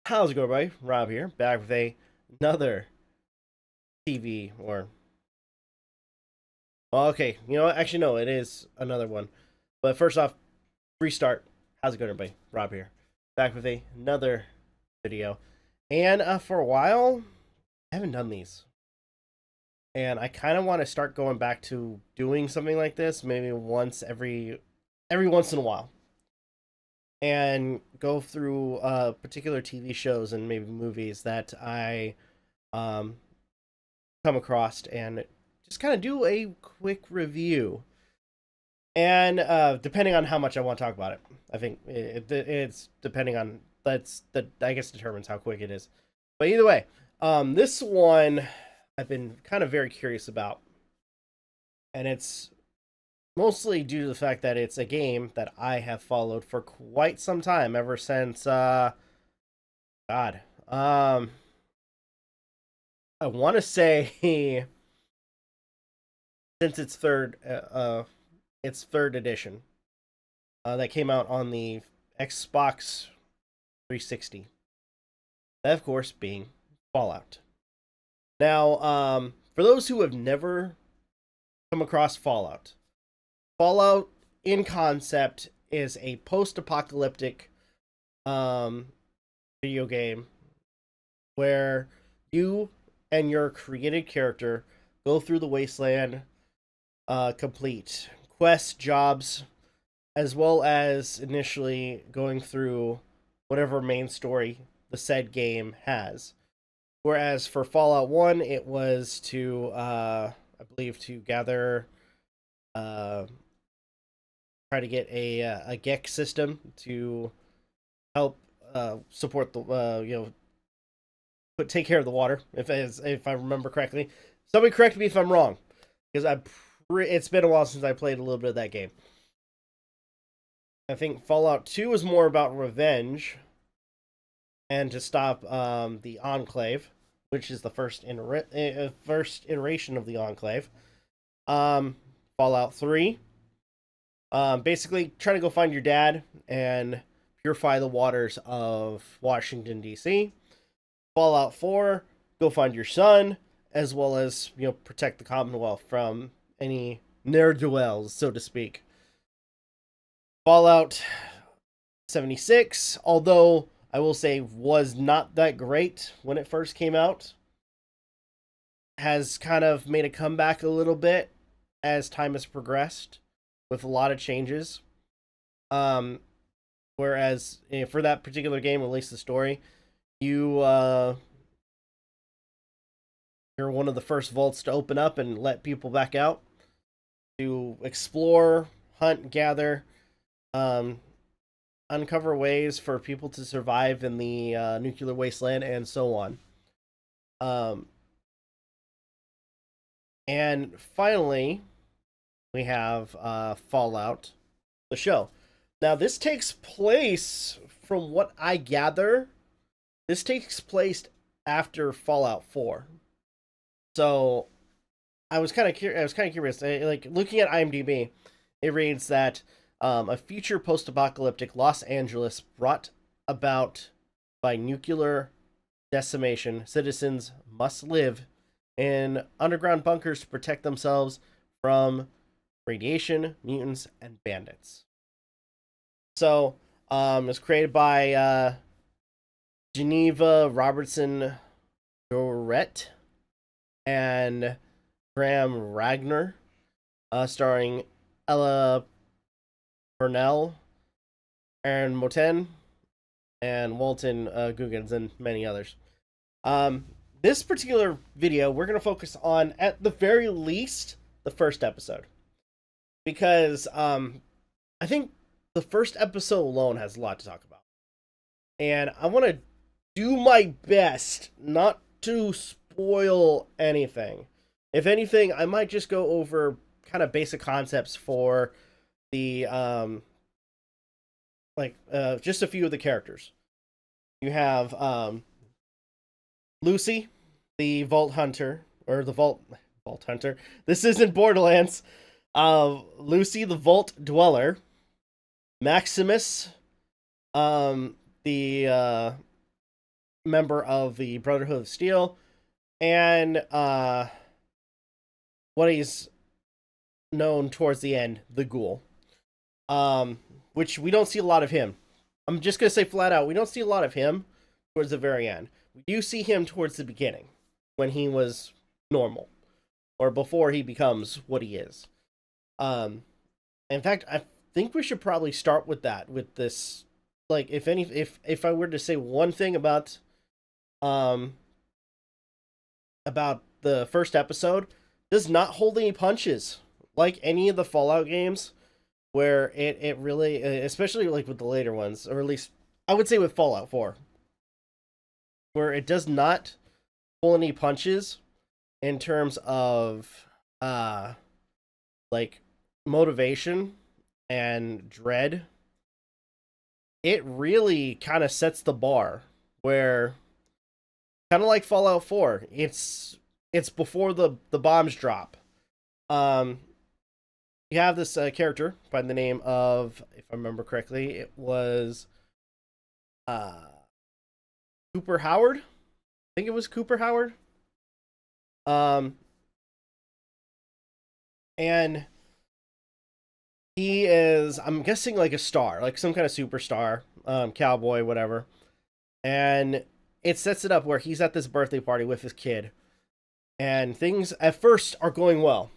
How's it going, everybody? Rob here, back with another TV or well, okay, you know what? Actually, no, it is another one. But first off, restart. How's it going, everybody? Rob here, back with another video. And for a while, I haven't done these, and I kind of want to start going back to doing something like this, maybe once every once in a while, and go through particular TV shows and maybe movies that I um come across and just kind of do a quick review. And depending on how much I want to talk about it, I think it's depending on that I guess determines how quick it is. But either way, this one I've been kind of very curious about, and it's mostly due to the fact that it's a game that I have followed for quite some time, ever since God, I want to say since its third edition that came out on the Xbox 360. That, of course, being Fallout. Now, for those who have never come across Fallout, Fallout in concept is a post-apocalyptic video game where you and your created character go through the wasteland, complete quests, jobs, as well as initially going through whatever main story the said game has. Whereas for Fallout 1, it was to, I believe, to gather, try to get a GEC system to help support the, take care of the water, if I remember correctly. Somebody correct me if I'm wrong, because it's been a while since I played a little bit of that game. I think Fallout 2 is more about revenge and to stop the Enclave, which is the first iteration of the Enclave. Fallout 3, basically trying to go find your dad and purify the waters of Washington, D.C. Fallout 4, go find your son, as well as, protect the Commonwealth from any ne'er-do-wells, so to speak. Fallout 76, although I will say was not that great when it first came out, has kind of made a comeback a little bit as time has progressed with a lot of changes. Whereas for that particular game, at least the story, you're one of the first vaults to open up and let people back out to explore, hunt, gather, uncover ways for people to survive in the nuclear wasteland, and so on. And finally, we have Fallout, the show. Now, this takes place, from what I gather, this takes place after Fallout 4. So, I was kind of curious. Like, looking at IMDb, it reads that a future post-apocalyptic Los Angeles brought about by nuclear decimation, citizens must live in underground bunkers to protect themselves from radiation, mutants, and bandits. So, it's created by Geneva Robertson Dorette and Graham Ragnar, starring Ella Purnell, Aaron Moten, and Walton Goggins, and many others. This particular video, we're going to focus on, at the very least, the first episode. Because I think the first episode alone has a lot to talk about. And I want to do my best not to spoil anything. If anything, I might just go over kind of basic concepts for the just a few of the characters. You have Lucy, the Vault Hunter, or the Vault Hunter. This isn't Borderlands. Lucy, the Vault Dweller. Maximus, the member of the Brotherhood of Steel, and what he's known towards the end, the Ghoul. Which we don't see a lot of him. I'm just gonna say flat out, we don't see a lot of him towards the very end. We do see him towards the beginning, when he was normal, or before he becomes what he is. In fact, I think we should probably start with that, with this. Like, if I were to say one thing about the first episode, does not hold any punches like any of the Fallout games, where it really, especially like with the later ones, or at least I would say with Fallout 4, where it does not pull any punches in terms of like motivation and dread. It really kind of sets the bar, where kind of like Fallout 4, it's before the bombs drop. You have this character by the name of, if I remember correctly, it was Cooper Howard. I think it was Cooper Howard. And he is, I'm guessing, like a star, like some kind of superstar, cowboy, whatever. And it sets it up where he's at this birthday party with his kid, and things at first are going well.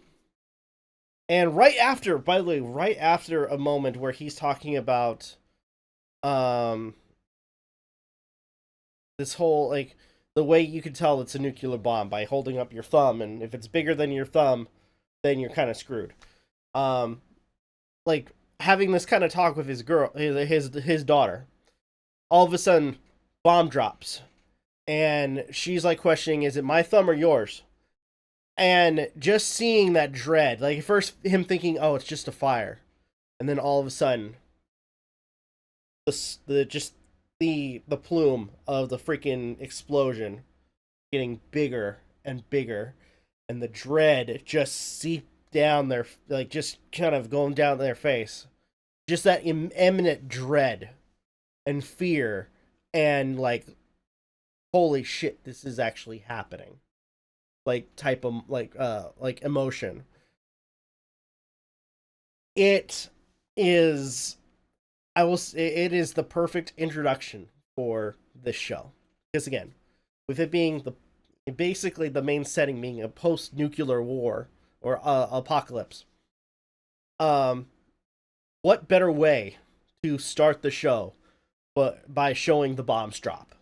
And right after, by the way, right after a moment where he's talking about this whole, like, the way you can tell it's a nuclear bomb by holding up your thumb, and if it's bigger than your thumb, then you're kind of screwed. Like, having this kind of talk with his girl, his daughter, all of a sudden, bomb drops, and she's like questioning, is it my thumb or yours? And just seeing that dread, like, first him thinking, oh, it's just a fire, and then all of a sudden, the plume of the freaking explosion getting bigger and bigger, and the dread just seep down their, like, just kind of going down their face, just that imminent dread and fear, and like, holy shit, this is actually happening, like, type of like emotion. It is, it is the perfect introduction for this show, because again, with it being basically the main setting being a post-nuclear war, or apocalypse, what better way to start the show but by showing the bombs drop?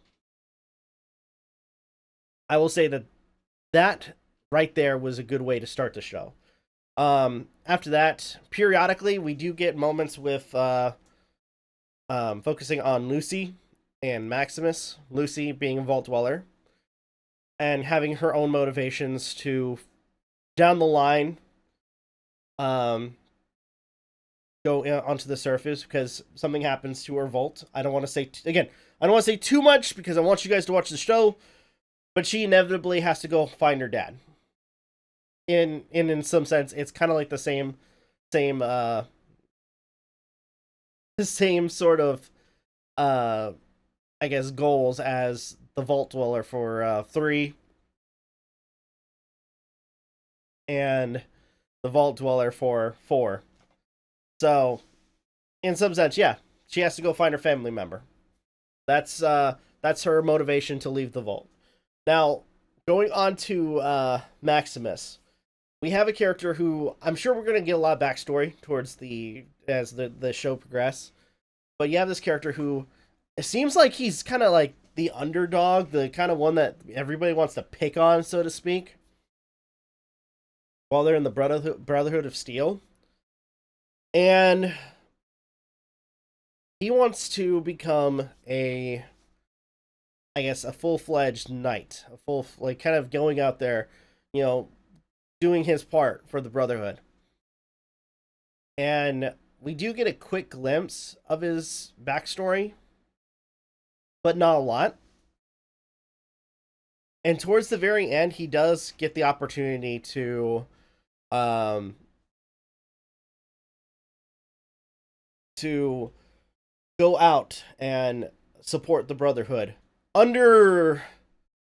I will say that right there was a good way to start the show. After that, periodically we do get moments with focusing on Lucy and Maximus. Lucy being a Vault Dweller, and having her own motivations to, down the line, go onto the surface because something happens to her vault. I don't want to say again. I don't want to say too much because I want you guys to watch the show. But she inevitably has to go find her dad. In some sense, it's kind of like the same the same sort of I guess goals as the Vault Dweller for 3, and the Vault Dweller for 4. So, in some sense, yeah, she has to go find her family member. That's her motivation to leave the vault. Now, going on to Maximus, we have a character who I'm sure we're going to get a lot of backstory towards as the show progresses. But you have this character who, it seems like he's kind of like the underdog, the kind of one that everybody wants to pick on, so to speak, while they're in the Brotherhood of Steel. And he wants to become a full-fledged knight, like, kind of going out there, doing his part for the Brotherhood. And we do get a quick glimpse of his backstory, but not a lot. And towards the very end, he does get the opportunity to go out and support the Brotherhood under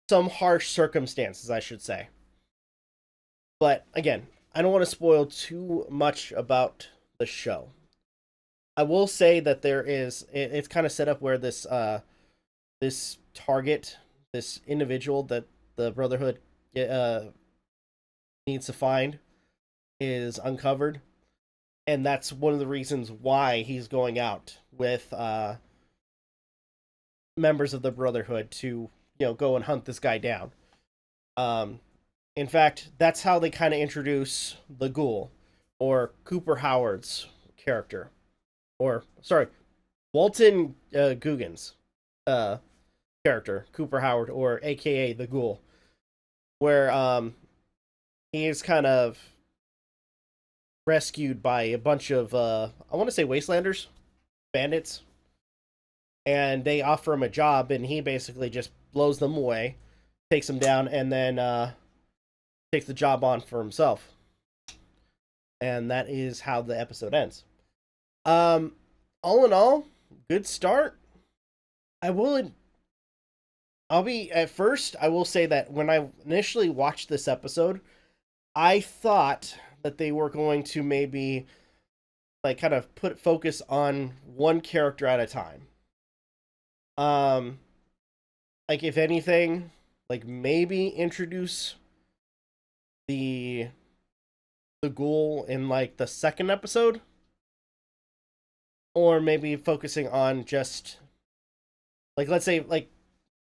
some harsh circumstances, I should say. But again, I don't want to spoil too much about the show. I will say that it's kind of set up where this target, this individual that the Brotherhood needs to find, is uncovered, and that's one of the reasons why he's going out with members of the Brotherhood to go and hunt this guy down. In fact, that's how they kind of introduce the Ghoul, or Cooper Howard's character, or sorry, Walton Googans character, Cooper Howard, or AKA the Ghoul, where he is kind of rescued by a bunch of I want to say wastelanders, bandits, and they offer him a job, and he basically just blows them away, takes them down, and then takes the job on for himself. And that is how the episode ends. All in all, good start. I will say that when I initially watched this episode, I thought that they were going to maybe like kind of put focus on one character at a time. Like if anything, like maybe introduce the Ghoul in like the second episode, or maybe focusing on just like, let's say, like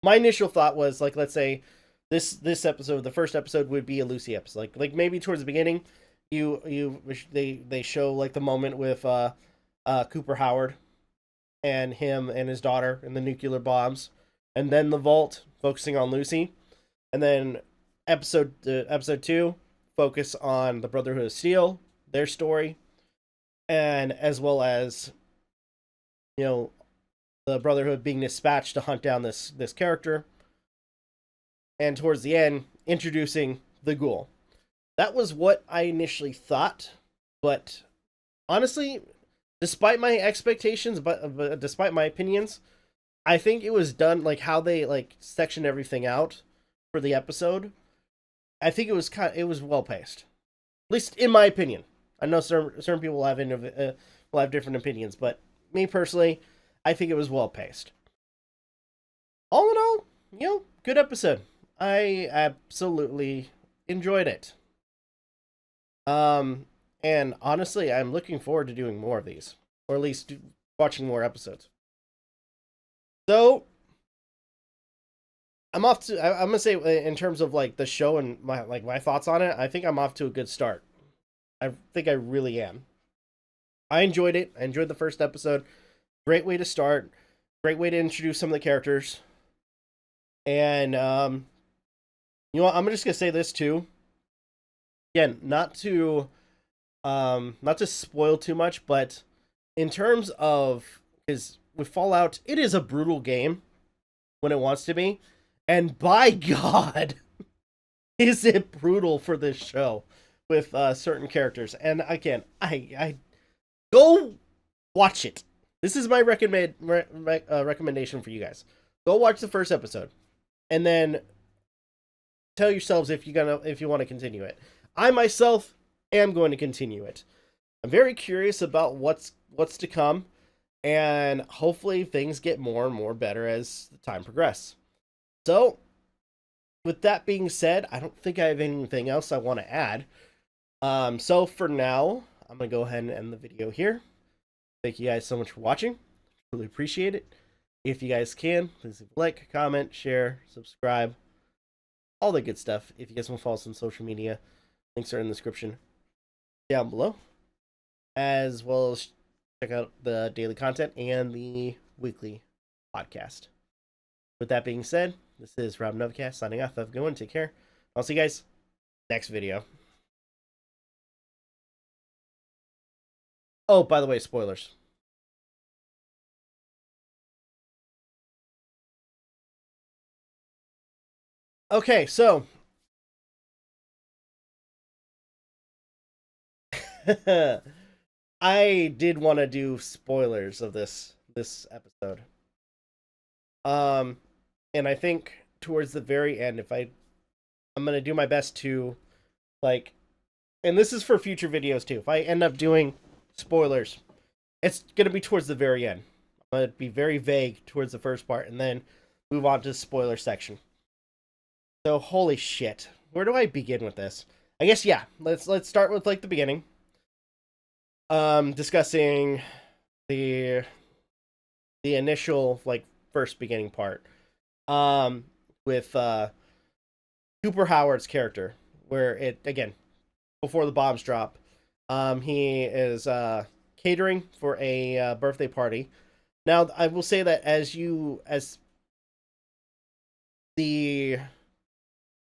my initial thought was like, let's say this episode, the first episode, would be a Lucy episode. Like maybe towards the beginning, they show like the moment with Cooper Howard and him and his daughter and the nuclear bombs, and then the vault focusing on Lucy, and then episode 2 focus on the Brotherhood of Steel, their story, and as well as the Brotherhood being dispatched to hunt down this character, and towards the end introducing the Ghoul. That was what I initially thought, but honestly, despite my expectations, but despite my opinions, I think it was done like how they like sectioned everything out for the episode. I think it was well paced, at least in my opinion. I know certain people will have different opinions, but me personally, I think it was well paced. All in all, good episode. I absolutely enjoyed it. And honestly, I'm looking forward to doing more of these, or at least watching more episodes. So I'm gonna say, in terms of like the show and my thoughts on it, I think I'm off to a good start. I think I really am. I enjoyed it. I enjoyed the first episode. Great way to start. Great way to introduce some of the characters. And I'm just gonna say this too. Again, not to spoil too much, but in terms of, is with Fallout, it is a brutal game when it wants to be, and by God, is it brutal for this show with certain characters. And again, I go watch it. This is my recommendation for you guys. Go watch the first episode, and then tell yourselves if you want to continue it. I myself am going to continue it. I'm very curious about what's to come, and hopefully things get more and more better as the time progresses. So, with that being said, I don't think I have anything else I want to add. So for now, I'm going to go ahead and end the video here. Thank you guys so much for watching. Really appreciate it. If you guys can, please leave a like, comment, share, subscribe, all the good stuff. If you guys want to follow us on social media, links are in the description down below, as well as check out the daily content and the weekly podcast. With that being said, this is Rob Novakast signing off. Have a good one. Take care. I'll see you guys next video. Oh, by the way, spoilers. Okay, so I did want to do spoilers of this episode. And I think towards the very end, I'm gonna do my best to like, and this is for future videos too. If I end up doing spoilers, it's gonna be towards the very end. I'm gonna be very vague towards the first part, and then move on to the spoiler section. So holy shit, where do I begin with this? I guess yeah. Let's start with like the beginning. Discussing the initial like first beginning part. Um, with Cooper Howard's character, where it again before the bombs drop, he is catering for a birthday party. Now, I will say that as the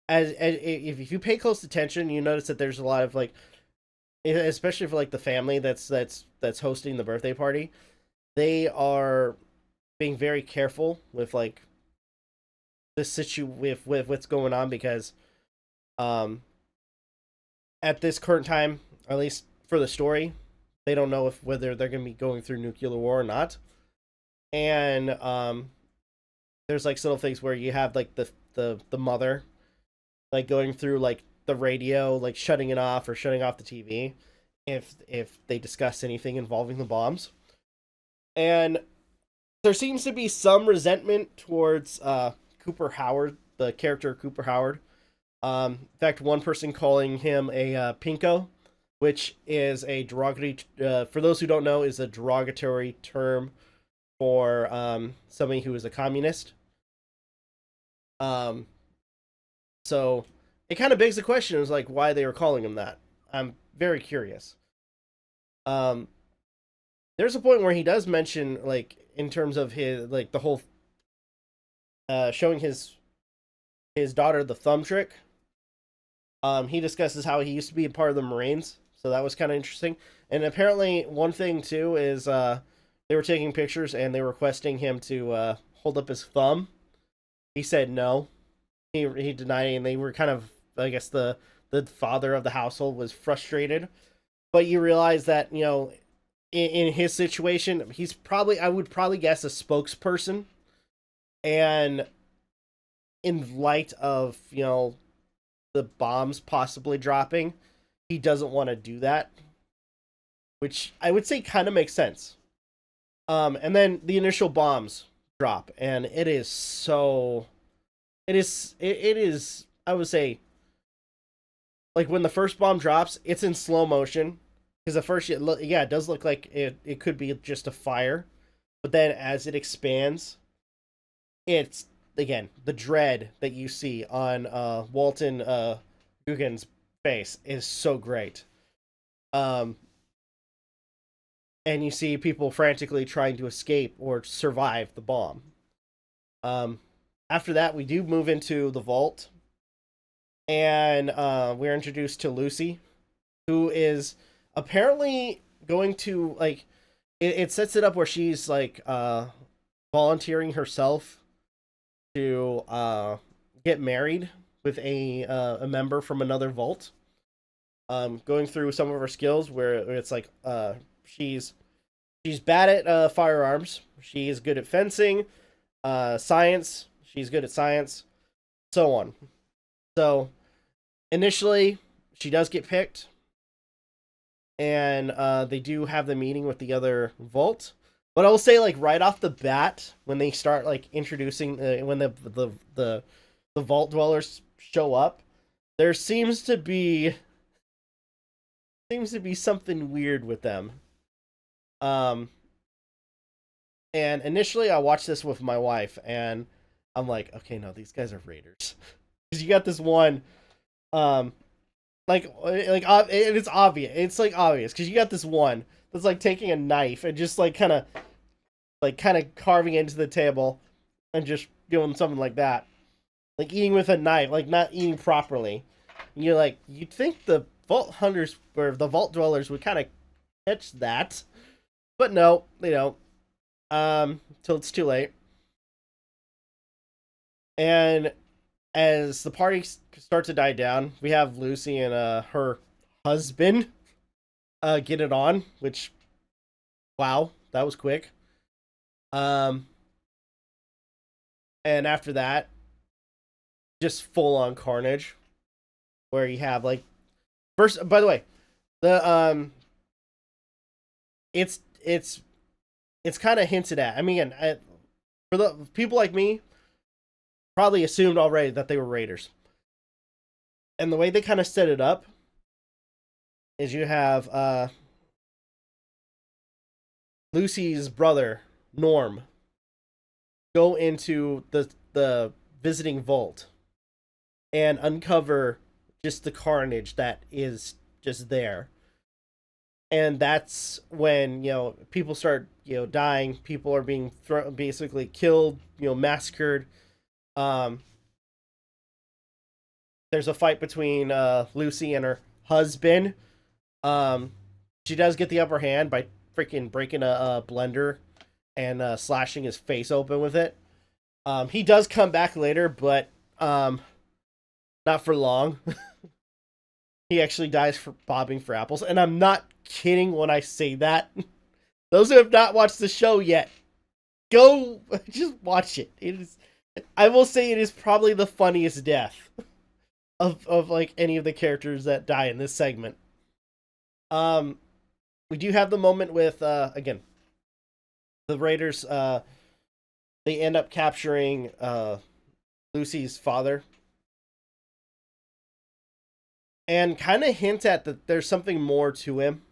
as if you pay close attention, you notice that there's a lot of like, especially for like the family that's hosting the birthday party, they are being very careful with like with what's going on because um at this current time, at least for the story, they don't know if whether they're going to be going through nuclear war or not. And there's like little things where you have like the mother like going through like the radio, like shutting it off or shutting off the TV if they discuss anything involving the bombs. And there seems to be some resentment towards Cooper Howard, the character Cooper Howard. In fact, one person calling him a pinko, which is a derogatory, for those who don't know, is a derogatory term for somebody who is a communist. Um, so it kind of begs the question: is like why they were calling him that. I'm very curious. Um, there's a point where he does mention like in terms of his like the whole showing his daughter the thumb trick. He discusses how he used to be a part of the Marines, so that was kind of interesting. And apparently, one thing too is they were taking pictures and they were requesting him to hold up his thumb. He said no. He denied it, and they were kind of, I guess the father of the household was frustrated. But you realize that in his situation, he's probably, I would probably guess, a spokesperson, and in light of the bombs possibly dropping, he doesn't want to do that, which I would say kind of makes sense. And then the initial bombs drop, and it is so, it is, I would say, like when the first bomb drops, it's in slow motion because at first, it does look like it could be just a fire, but then as it expands, it's again the dread that you see on Walton Guggen's face is so great. Um, and you see people frantically trying to escape or survive the bomb. Um, After that, we do move into the vault, and we're introduced to Lucy, who is apparently going to like. It sets it up where she's like volunteering herself to get married with a member from another vault. Going through some of her skills where it's like she's bad at firearms. She is good at fencing, science. She's good at science, so on. So initially, she does get picked, and they do have the meeting with the other vault. But I'll say, like right off the bat, when they start like introducing, when the vault dwellers show up, there seems to be something weird with them. Um, and initially, I watched this with my wife, and I'm like, okay, no, these guys are raiders, because you got this one, um, and it's obvious. It's like obvious because you got this one that's like taking a knife and just like kind of carving into the table and just doing something like that, like eating with a knife, like not eating properly. And you're like, you'd think the vault hunters or the vault dwellers would kind of catch that, but no, they don't. Till it's too late. And as the party starts to die down, we have Lucy and her husband get it on, which wow, that was quick. Um And after that, just full on carnage, where you have like first. By the way, the it's kind of hinted at. I mean, for the people like me, probably assumed already that they were raiders. And the way they kind of set it up is you have Lucy's brother Norm go into the visiting vault and uncover just the carnage that is just there. And that's when, you know, people start, you know, dying. People are being basically killed, you know, massacred. There's a fight between Lucy and her husband. She does get the upper hand by freaking breaking a blender and slashing his face open with it. He does come back later, but not for long. He actually dies for bobbing for apples, and I'm not kidding when I say that. Those who have not watched the show yet, go just watch it. It is, I will say, it is probably the funniest death of like any of the characters that die in this segment. We do have the moment with again, the Raiders. They end up capturing Lucy's father, and kind of hint at that there's something more to him.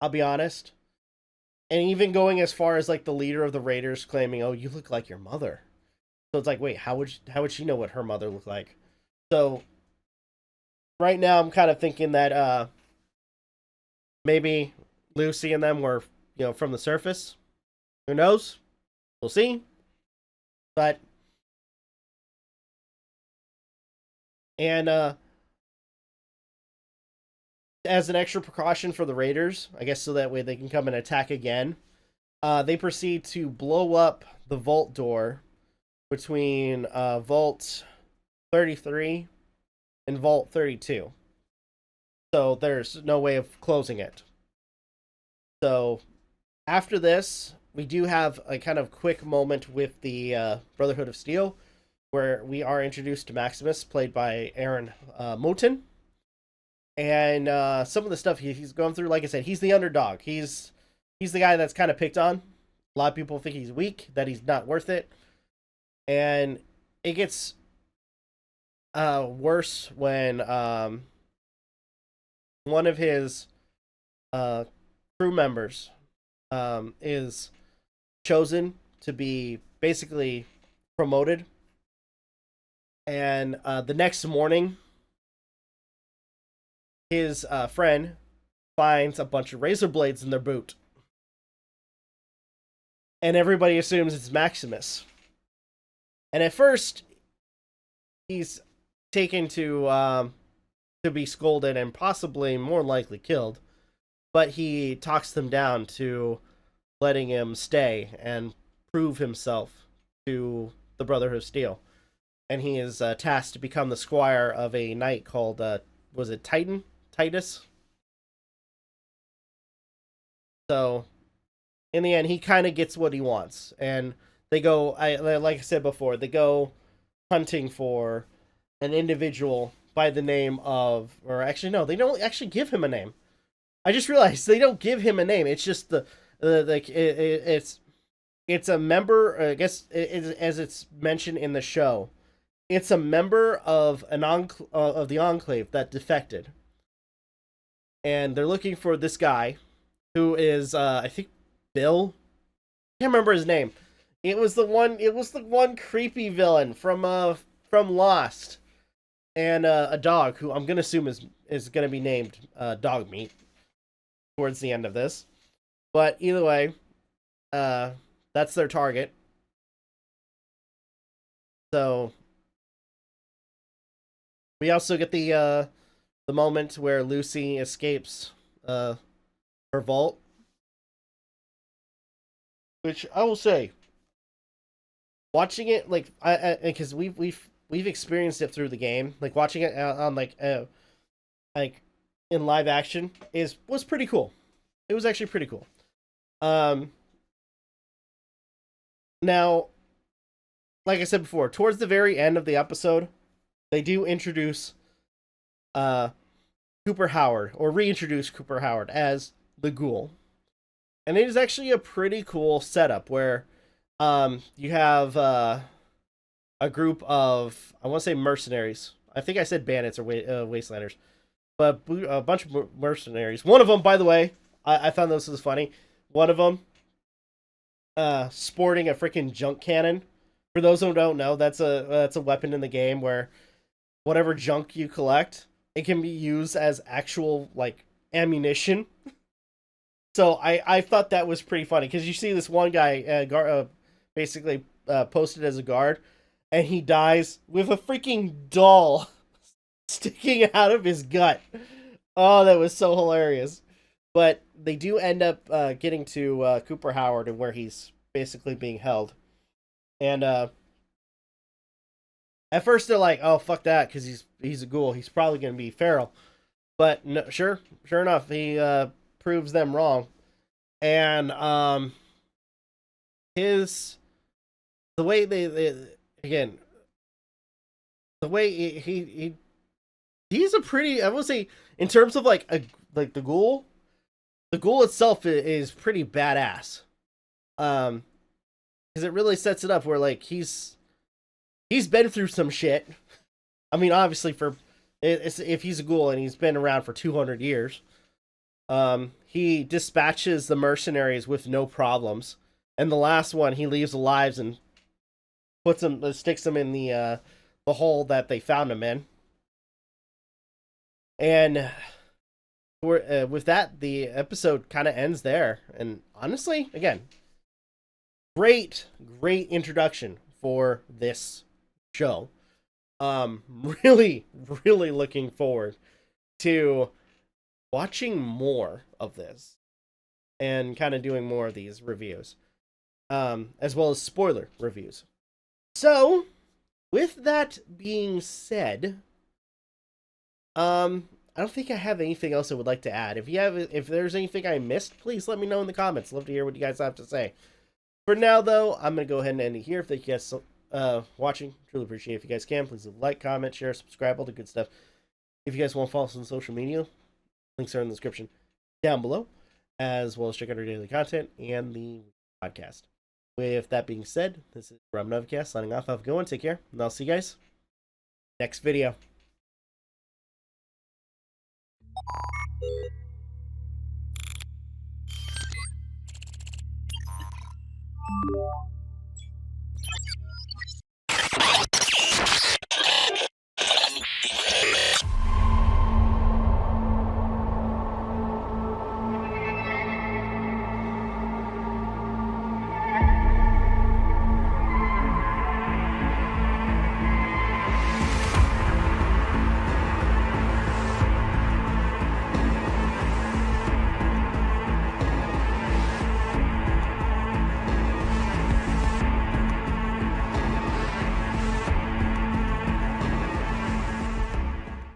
I'll be honest. And even going as far as like the leader of the Raiders claiming, "Oh, you look like your mother." So it's like, wait, how would she know what her mother looked like? So right now I'm kind of thinking that maybe Lucy and them were, you know, from the surface. Who knows? We'll see. But and as an extra precaution for the Raiders, I guess so that way they can come and attack again, they proceed to blow up the vault door between Vault 33 and Vault 32. So there's no way of closing it. So after this, we do have a kind of quick moment with the Brotherhood of Steel, where we are introduced to Maximus, played by Aaron Moten. And some of the stuff he's going through, like I said, he's the underdog. He's the guy that's kind of picked on. A lot of people think he's weak, that he's not worth it. And it gets worse when one of his crew members is chosen to be basically promoted. And the next morning, his friend finds a bunch of razor blades in their boot. And everybody assumes it's Maximus. And at first, he's taken to be scolded and possibly more likely killed. But he talks them down to letting him stay and prove himself to the Brotherhood of Steel. And he is tasked to become the squire of a knight called, was it Titus? So, in the end, he kind of gets what he wants. And they go, like I said before, they go hunting for an individual by the name of, or actually, no, they don't actually give him a name. I just realized they don't give him a name. It's just it's a member, I guess, as it's mentioned in the show. It's a member of of the Enclave that defected, and they're looking for this guy, who is I think Bill. I can't remember his name. It was the one creepy villain from Lost, and a dog who I'm gonna assume is gonna be named Dog Meat towards the end of this. But either way, that's their target. So we also get the moment where Lucy escapes her vault, which I will say, watching it, like, because we've experienced it through the game, like watching it on like in live action was pretty cool. It was actually pretty cool. Now like I said before, towards the very end of the episode, they do introduce Cooper Howard, or reintroduce Cooper Howard as the Ghoul. And it is actually a pretty cool setup where you have a group of, I want to say mercenaries. I think I said bandits or wastelanders. But a bunch of mercenaries. One of them, by the way, I found this was funny. One of them sporting a freaking junk cannon. For those who don't know, that's a weapon in the game where whatever junk you collect, it can be used as actual like ammunition. So I thought that was pretty funny because you see this one guy basically posted as a guard, and he dies with a freaking doll sticking out of his gut. Oh, that was so hilarious. But they do end up getting to Cooper Howard and where he's basically being held. And at first they're like, "Oh, fuck that," because he's a ghoul. He's probably going to be feral. But no, sure enough, he proves them wrong. And the way they again, the way he's a pretty, I would say, in terms of like the ghoul itself is pretty badass. Because it really sets it up where like he's been through some shit. I mean, obviously if he's a ghoul and he's been around for 200 years, he dispatches the mercenaries with no problems. And the last one, he leaves alive and sticks them in the hole that they found him in. And with that, the episode kind of ends there. And honestly, again, great introduction for this show. Really looking forward to watching more of this and kind of doing more of these reviews, as well as spoiler reviews. So, with that being said, I don't think I have anything else I would like to add. If there's anything I missed, please let me know in the comments. Love to hear what you guys have to say. For now, though, I'm going to go ahead and end it here. Thank you guys watching. Truly appreciate it. If you guys can, please like, comment, share, subscribe, all the good stuff. If you guys want to follow us on social media, links are in the description down below, as well as check out our daily content and the podcast. With that being said, this is Novakast signing off. Have a good one. Take care, and I'll see you guys next video.